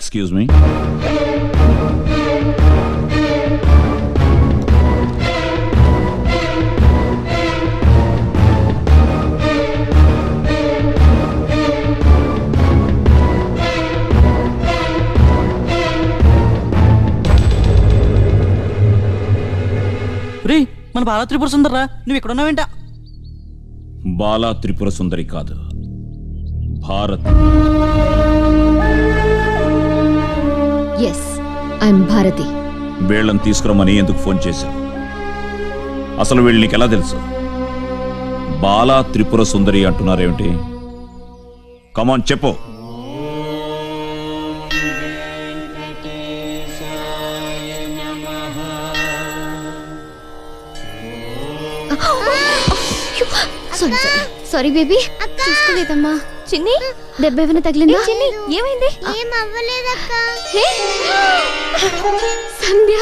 Excuse me. రే మన బాలా త్రిపుర సుందర్రా, నువ్వు ఇక్కడ ఉన్నావేంట? బాలా త్రిపుర సుందరి కాదు, భారత్. Yes, I'm Bharati. వీళ్ళని తీసుకురమ్మని ఎందుకు ఫోన్ చేశావు? అసలు వీళ్ళు నీకెలా తెలుసు? బాలా త్రిపుర సుందరి అంటున్నారేమిటి? కమాన్ చెప్పు. సారీ బేబీ, చూసుకోలేదమ్మా. చిన్ని, దెబ్బ ఏమైనా తగిలిందా? చిన్ని, ఏమైంది? ఏం అవ్వలేదక్క. సంధ్య,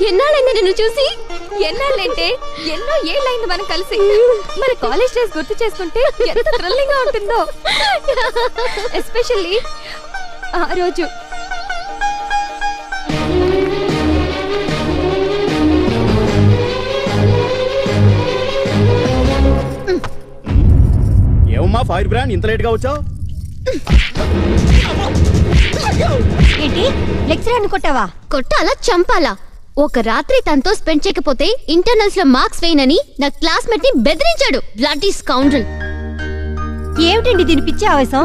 ఎన్నాళ్ళైంది నిన్ను చూసి? ఎన్నాళ్ళంటే ఎన్నో ఏళ్ళైంది మనం కలిసి. మన కాలేజ్ డేస్ గుర్తు చేసుకుంటే ఎంత థ్రిల్లింగ్ గా ఉంటుందో, ఎస్పెషల్లీ ఆ రోజు. ఏమమ్మా ఫైర్ బ్రాండ్, ఇంత లేట్ గా వచ్చావు? ఏంటి, లెక్చరర్ కొట్టావా? కొట్టాలా, చంపాలా? ఒక రాత్రి తనతో స్పెండ్ చేయకపోతే ఇంటర్నల్స్ లో మార్క్స్ వేయనని నా క్లాస్మేట్ ని బెదిరించాడు. Bloody scoundrel. ఏమిటండి దీని పిచ్చి ఆవేశం?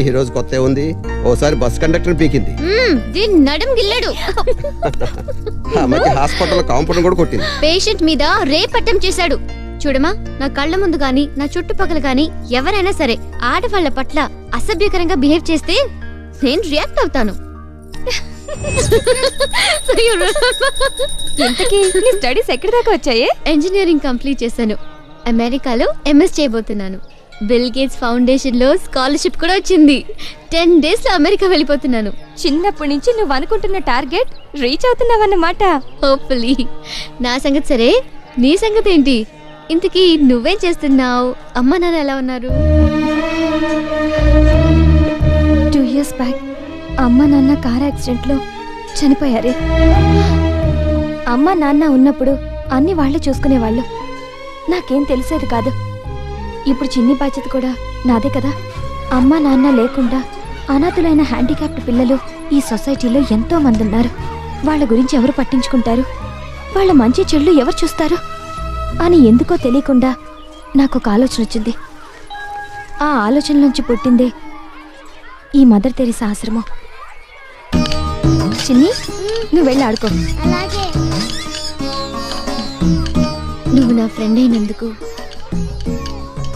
ఈ రోజు కొత్త ఉంది. ఓసారి బస్ కండక్టర్ పీకింది. దీని నడుం గిల్లాడు. ఆ మధ్య హాస్పిటల్ కాంపౌండ్ కూడా కొట్టింది. పేషెంట్ మీద రేప్ అటెంప్ట్ చేశాడు. చూడమా, నా కళ్ళ ముందు గాని నా చుట్టుపక్కల గాని ఎవరైనా సరే ఆడవాళ్ల పట్ల అసభ్యకరంగా బిహేవ్ చేస్తే నేను రియాక్ట్ అవుతాను. ఇంతకీ నీ స్టడీస్ ఎక్కడి దాకా వచ్చాయే? ఇంజనీరింగ్ కంప్లీట్ చేశాను. అమెరికాలో ఎంఎస్ చేయబోతున్నాను. బిల్ గేట్స్ ఫౌండేషన్ లో స్కాలర్షిప్ కూడా వచ్చింది. 10 days లో అమెరికా వెళ్ళిపోతున్నాను. చిన్నప్పటి నుంచి నువ్వు అనుకుంటున్న టార్గెట్ రీచ్ అవుతున్నావన్నమాట. హోప్ఫుల్లీ. నా సంగతి సరే, నీ సంగతి ఏంటి? ఇంతకీ నువ్వేం చేస్తున్నావు? అమ్మ నాన్న ఎలా ఉన్నారు? 2 years బ్యాక్ అమ్మ నాన్న కార్ యాక్సిడెంట్ లో చనిపోయారే. అమ్మ నాన్న ఉన్నప్పుడు అన్ని వాళ్ళే చూసుకునేవాళ్ళు. నాకేం తెలిసేది కాదు. ఇప్పుడు చిన్ని బాధ్యత కూడా నాదే కదా. అమ్మ నాన్న లేకుండా అనాథులైన హ్యాండిక్యాప్డ్ పిల్లలు ఈ సొసైటీలో ఎంతో మంది ఉన్నారు. వాళ్ళ గురించి ఎవరు పట్టించుకుంటారు? వాళ్ళ మంచి చెళ్ళు ఎవరు చూస్తారు అని ఎందుకో తెలియకుండా నాకు ఒక ఆలోచన వచ్చింది. ఆ ఆలోచన నుంచి పుట్టిందే ఈ మదర్ తెరీసా ఆశ్రమం. చిన్ని, నువ్వు వెళ్ళి ఆడుకో. అలాగే. నువ్వు నా ఫ్రెండ్ అయినందుకు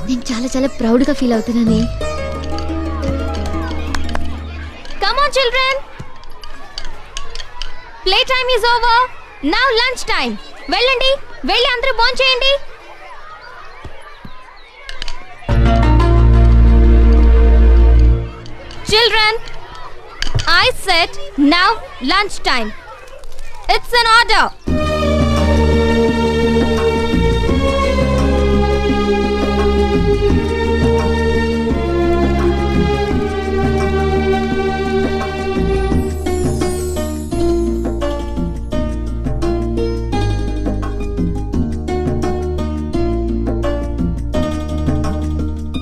నేను చాలా చాలా ప్రౌడ్ గా ఫీల్ అవుతున్నానే. Come on children, play time is over. Now lunch time. వెళ్ళండి, వెళ్ళి అందరూ భోంచేయండి. Children, I said now lunch time. It's an order.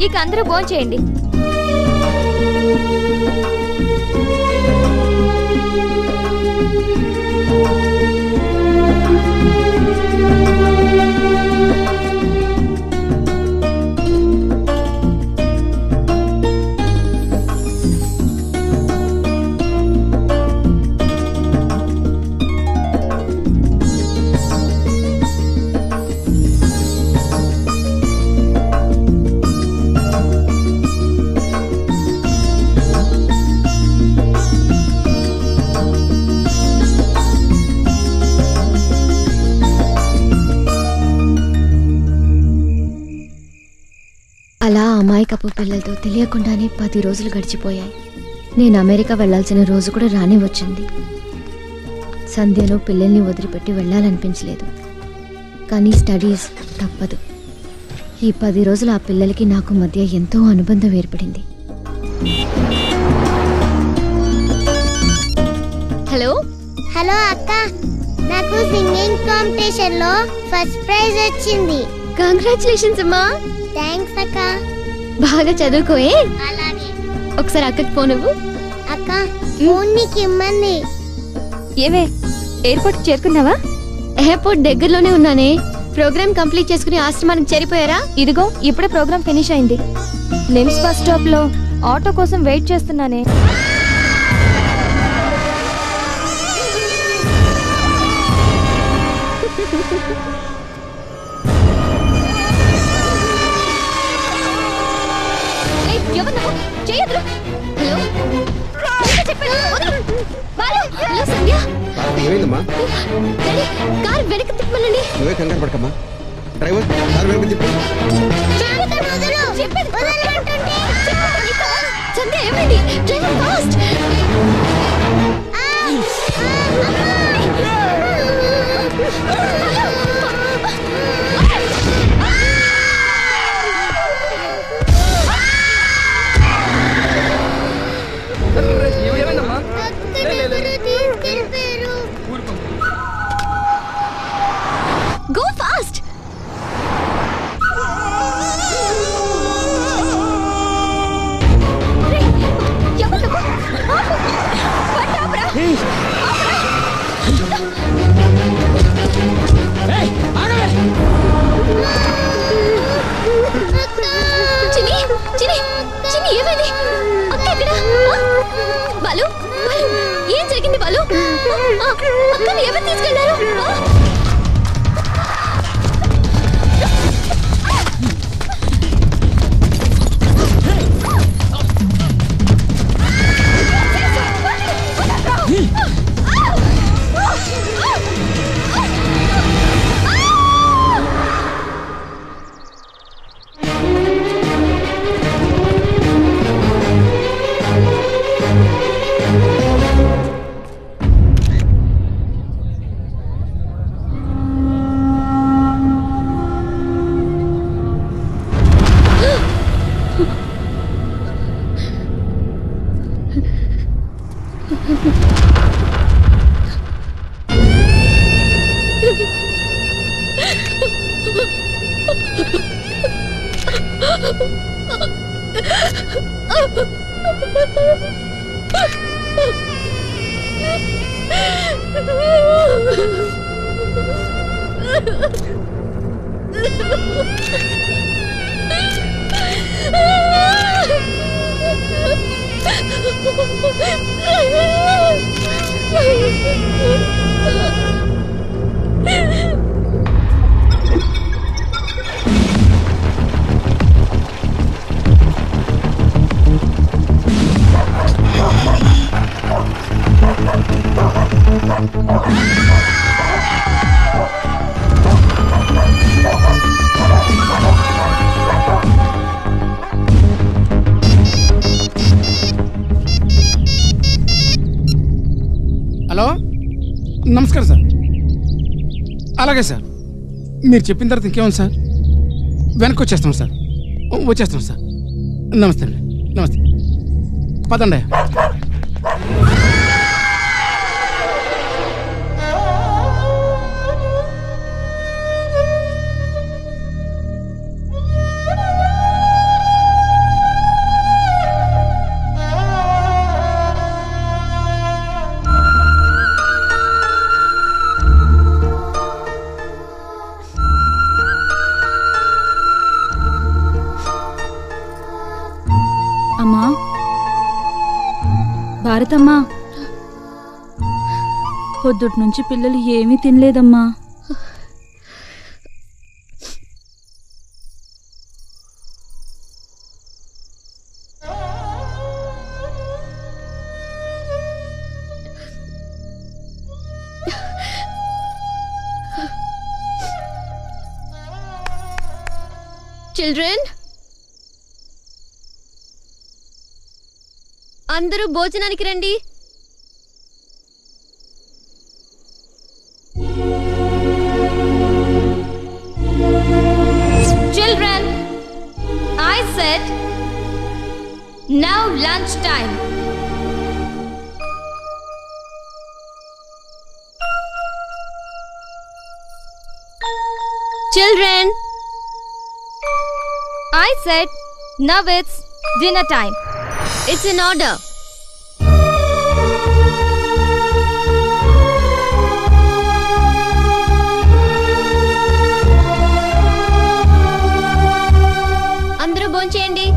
ఇక అందరూ భోంచేయండి. అలా అమాయకపు పిల్లలతో తెలియకుండానే 10 రోజులు గడిచిపోయాయి. నేను అమెరికా వెళ్లాల్సిన రోజు కూడా రానే వచ్చింది. సంధ్యలో పిల్లల్ని వదిలిపెట్టి వెళ్ళాలనిపించలేదు. కానీ స్టడీస్ తప్పదు. ఈ 10 రోజులు ఆ పిల్లలకి నాకు మధ్య ఎంతో అనుబంధం ఏర్పడింది. హలో అక్క, నాకు సింగింగ్ కాంపిటీషన్ లో ఫస్ట్ ప్రైజ్ వచ్చింది. కంగ్రాచులేషన్స్ అమ్మా. థ్యాంక్స్ అక్క. బాగా చదువుకోయే. అలాగే ఒకసారి అక్కకి ఫోన్ ఇవ్వు. అక్క, ఫోన్ నీకు ఇమ్మంది. ఏవే ఎయిర్పోర్ట్ చేరుకున్నావా? ఎయిర్పోర్ట్ దగ్గరలోనే ఉన్నానే. ప్రోగ్రామ్ కంప్లీట్ చేసుకుని ఆశ్రమానికి చేరిపోయారా? ఇదిగో ఇప్పుడే ప్రోగ్రామ్ ఫినిష్ అయింది. నిమ్స్ బస్ స్టాప్ లో ఆటో కోసం వెయిట్ చేస్తున్నానే. ఏమైందమ్మా? కార్ వెనక్కి తిప్పమనండి. నువ్వే కంగారు పడకమ్మా. డ్రైవర్ కారు వెనక్కి తిప్పు. సంధ్య ఏమైంది? Driver fast. Go fast. చిన్ని చిన్ని చిన్ని ఏమైంది? అక్క ఎక్కడ? బాలు బాలు ఏం జరిగింది బాలు? అక్కని ఎవరు తీసుకెళ్లారు? హలో, నమస్కారం సార్. అలాగే సార్, మీరు చెప్పిన తర్వాత ఇంకేముంది సార్, వెనక్కి వచ్చేస్తాం సార్. వచ్చేస్తాం సార్. నమస్తే అండి. నమస్తే. పదండి. అమ్మా, భారతమ్మా, పొద్దుటి నుంచి పిల్లలు ఏమీ తినలేదమ్మా. చిల్డ్రన్, అందరూ భోజనానికి రండి. Children, I said now lunch time. Children, I said now it's dinner time. It's in order. అందరూ భోంచేయండి.